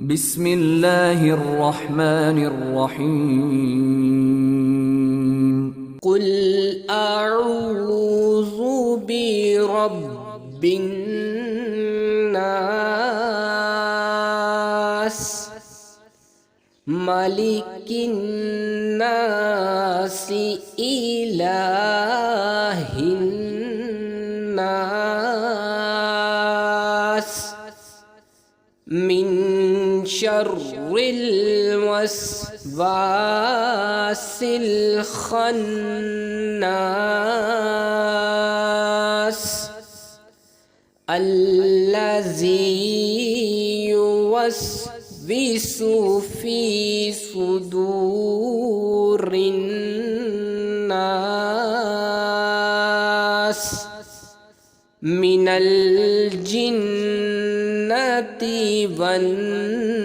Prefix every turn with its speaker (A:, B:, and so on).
A: بسم الله الرحمن الرحيم.
B: قل أعوذ برب الناس ملك الناس إله الناس من شر الوسواس الخناس الذي يوسوس في صدور الناس من الجنة والناس.